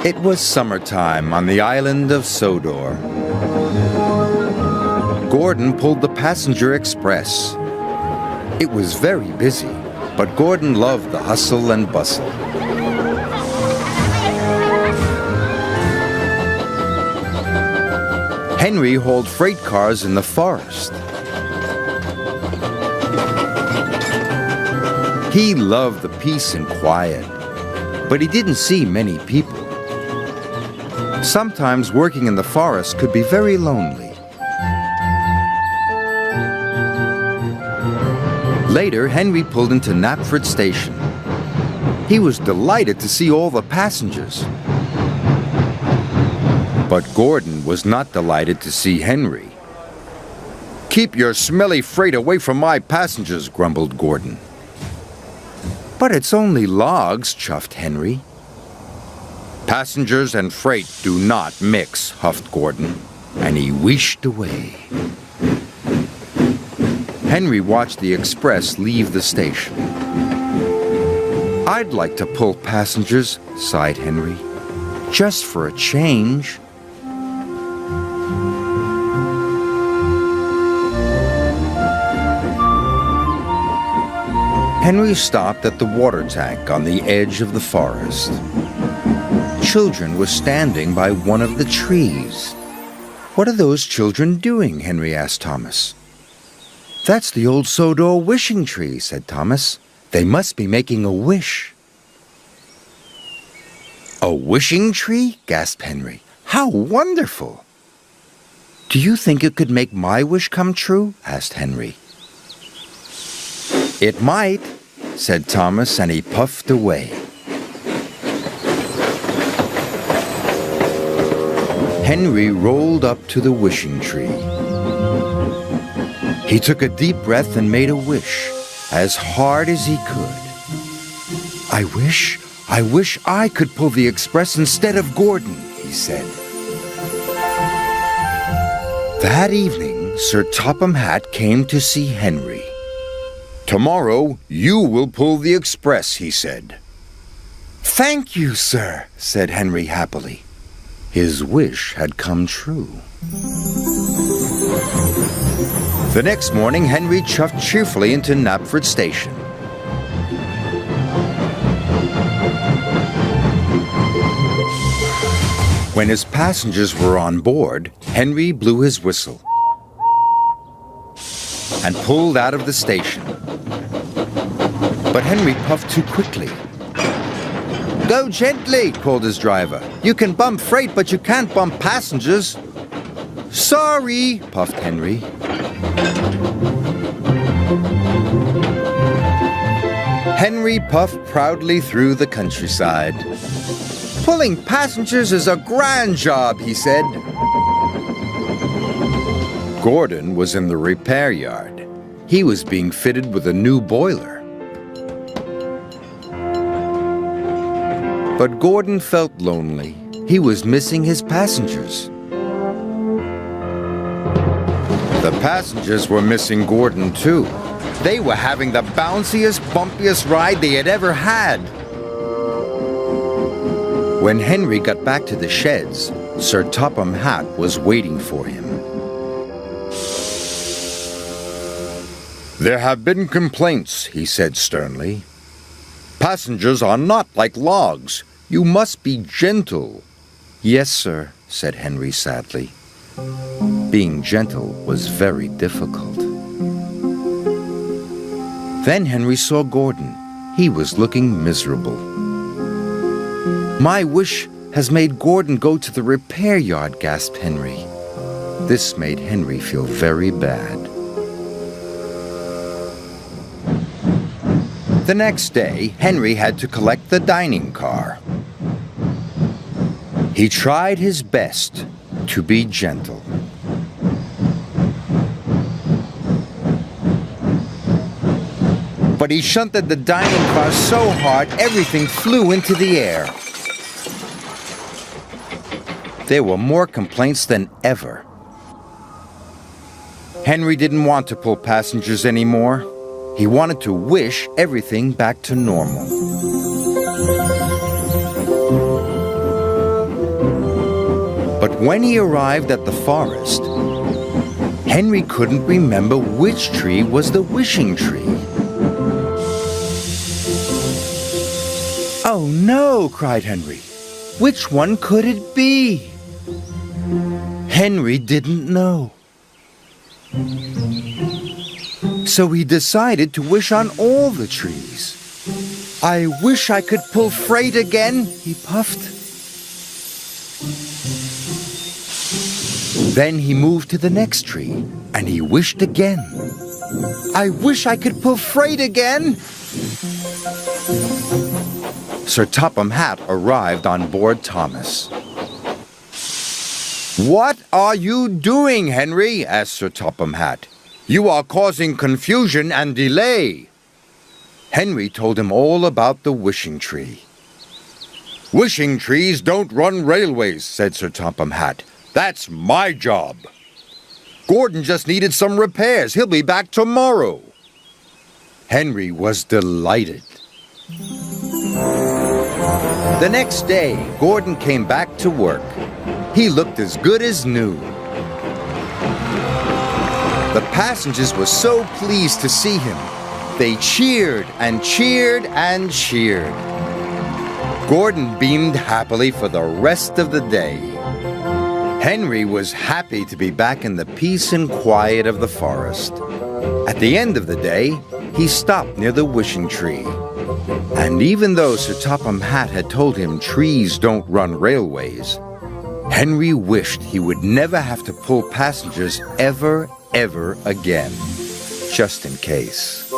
It was summertime on the island of Sodor. Gordon pulled the passenger express. It was very busy, but Gordon loved the hustle and bustle. Henry hauled freight cars in the forest. He loved the peace and quiet, but he didn't see many people. Sometimes working in the forest could be very lonely. Later, Henry pulled into Knapford Station. He was delighted to see all the passengers. But Gordon was not delighted to see Henry. "Keep your smelly freight away from my passengers," grumbled Gordon. "But it's only logs," chuffed Henry. "Passengers and freight do not mix," huffed Gordon, and he wheeshed away. Henry watched the express leave the station. "I'd like to pull passengers," sighed Henry, "just for a change." Henry stopped at the water tank on the edge of the forest. Children were standing by one of the trees. "What are those children doing?" Henry asked Thomas. "That's the old Sodor wishing tree," said Thomas. "They must be making a wish." "A wishing tree?" gasped Henry. "How wonderful!" "Do you think it could make my wish come true?" asked Henry. "It might," said Thomas, and he puffed away. Henry rolled up to the wishing tree. He took a deep breath and made a wish, as hard as he could. I wish I could pull the express instead of Gordon," he said. That evening, Sir Topham Hatt came to see Henry. "Tomorrow, you will pull the express," he said. "Thank you, sir," said Henry happily. His wish had come true. The next morning, Henry chuffed cheerfully into Knapford Station. When his passengers were on board, Henry blew his whistle and pulled out of the station. But Henry puffed too quickly. "Go gently," called his driver. "You can bump freight, but you can't bump passengers." "Sorry," puffed Henry. Henry puffed proudly through the countryside. "Pulling passengers is a grand job," he said. Gordon was in the repair yard. He was being fitted with a new boiler. But Gordon felt lonely. He was missing his passengers. The passengers were missing Gordon too. They were having the bounciest, bumpiest ride they had ever had. When Henry got back to the sheds, Sir Topham Hatt was waiting for him. "There have been complaints," he said sternly. "Passengers are not like logs. You must be gentle." "Yes, sir," said Henry sadly. Being gentle was very difficult. Then Henry saw Gordon. He was looking miserable. "My wish has made Gordon go to the repair yard," gasped Henry. This made Henry feel very bad. The next day, Henry had to collect the dining car. He tried his best to be gentle. But he shunted the dining car so hard, everything flew into the air. There were more complaints than ever. Henry didn't want to pull passengers anymore. He wanted to wish everything back to normal. When he arrived at the forest, Henry couldn't remember which tree was the wishing tree. "Oh no!" cried Henry. "Which one could it be?" Henry didn't know. So he decided to wish on all the trees. "I wish I could pull freight again," he puffed. Then he moved to the next tree, and he wished again. "I wish I could pull freight again." Sir Topham Hatt arrived on board Thomas. "What are you doing, Henry?" asked Sir Topham Hatt. "You are causing confusion and delay." Henry told him all about the wishing tree. "Wishing trees don't run railways," said Sir Topham Hatt. "That's my job. Gordon just needed some repairs. He'll be back tomorrow." Henry was delighted. The next day, Gordon came back to work. He looked as good as new. The passengers were so pleased to see him. They cheered and cheered and cheered. Gordon beamed happily for the rest of the day. Henry was happy to be back in the peace and quiet of the forest. At the end of the day, he stopped near the wishing tree. And even though Sir Topham Hatt had told him trees don't run railways, Henry wished he would never have to pull passengers ever again, just in case.